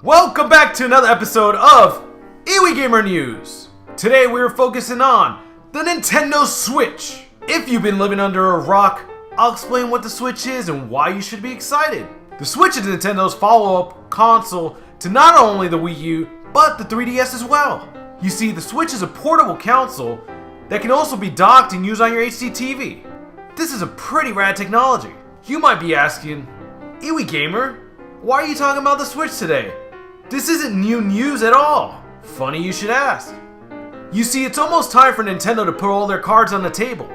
Welcome back to another episode of Eiwi Gamer News. Today we're focusing on the Nintendo Switch. If you've been living under a rock, I'll explain what the Switch is and why you should be excited. The Switch is Nintendo's follow-up console to not only the Wii U, but the 3DS as well. You see, the Switch is a portable console that can also be docked and used on your HD TV. This is a pretty rad technology. You might be asking, Eiwi Gamer, why are you talking about the Switch today? This isn't new news at all. Funny you should ask. You see, it's almost time for Nintendo to put all their cards on the table.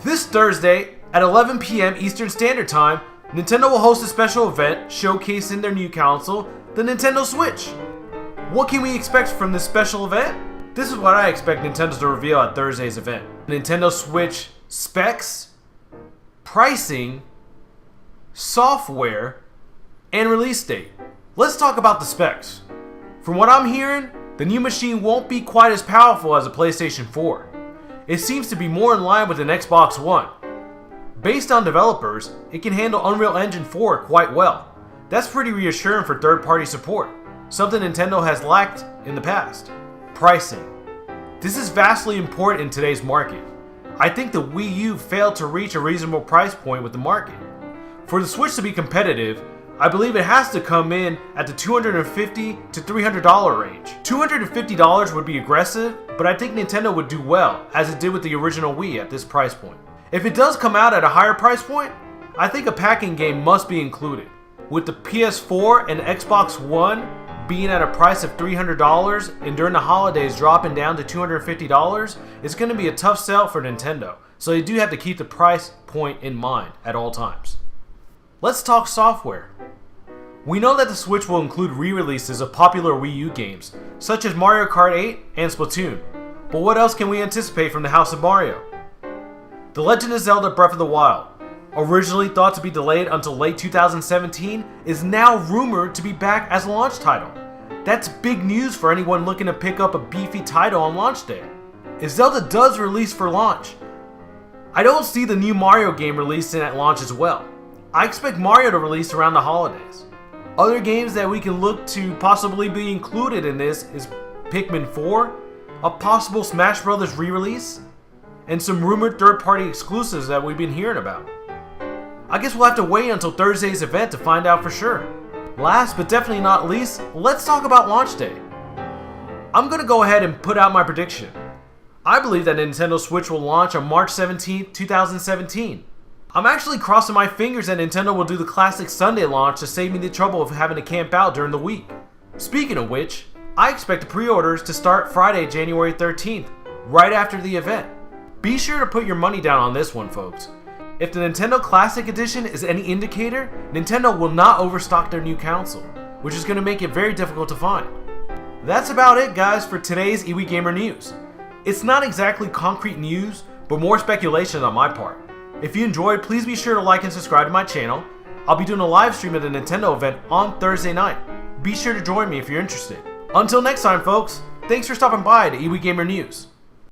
This Thursday at 11 p.m. Eastern Standard Time, Nintendo will host a special event showcasing their new console, the Nintendo Switch. What can we expect from this special event? This is what I expect Nintendo to reveal at Thursday's event. Nintendo Switch specs, pricing, software, and release date. Let's talk about the specs. From what I'm hearing, the new machine won't be quite as powerful as a PlayStation 4. It seems to be more in line with an Xbox One. Based on developers, it can handle Unreal Engine 4 quite well. That's pretty reassuring for third-party support, something Nintendo has lacked in the past. Pricing. This is vastly important in today's market. I think the Wii U failed to reach a reasonable price point with the market. For the Switch to be competitive, I believe it has to come in at the $250 to $300 range. $250 would be aggressive, but I think Nintendo would do well, as it did with the original Wii at this price point. If it does come out at a higher price point, I think a packing game must be included. With the PS4 and Xbox One being at a price of $300 and during the holidays dropping down to $250, it's going to be a tough sell for Nintendo, so you do have to keep the price point in mind at all times. Let's talk software. We know that the Switch will include re-releases of popular Wii U games, such as Mario Kart 8 and Splatoon. But what else can we anticipate from the House of Mario? The Legend of Zelda Breath of the Wild, originally thought to be delayed until late 2017, is now rumored to be back as a launch title. That's big news for anyone looking to pick up a beefy title on launch day. If Zelda does release for launch, I don't see the new Mario game releasing at launch as well. I expect Mario to release around the holidays. Other games that we can look to possibly be included in this is Pikmin 4, a possible Smash Bros. Re-release, and some rumored third-party exclusives that we've been hearing about. I guess we'll have to wait until Thursday's event to find out for sure. Last but definitely not least, let's talk about launch day. I'm going to go ahead and put out my prediction. I believe that Nintendo Switch will launch on March 17, 2017. I'm actually crossing my fingers that Nintendo will do the classic Sunday launch to save me the trouble of having to camp out during the week. Speaking of which, I expect the pre-orders to start Friday, January 13th, right after the event. Be sure to put your money down on this one, folks. If the Nintendo Classic Edition is any indicator, Nintendo will not overstock their new console, which is going to make it very difficult to find. That's about it, guys, for today's Eiwi Gamer News. It's not exactly concrete news, but more speculation on my part. If you enjoyed, please be sure to like and subscribe to my channel. I'll be doing a live stream at the Nintendo event on Thursday night. Be sure to join me if you're interested. Until next time, folks, thanks for stopping by to Eiwi Gamer News.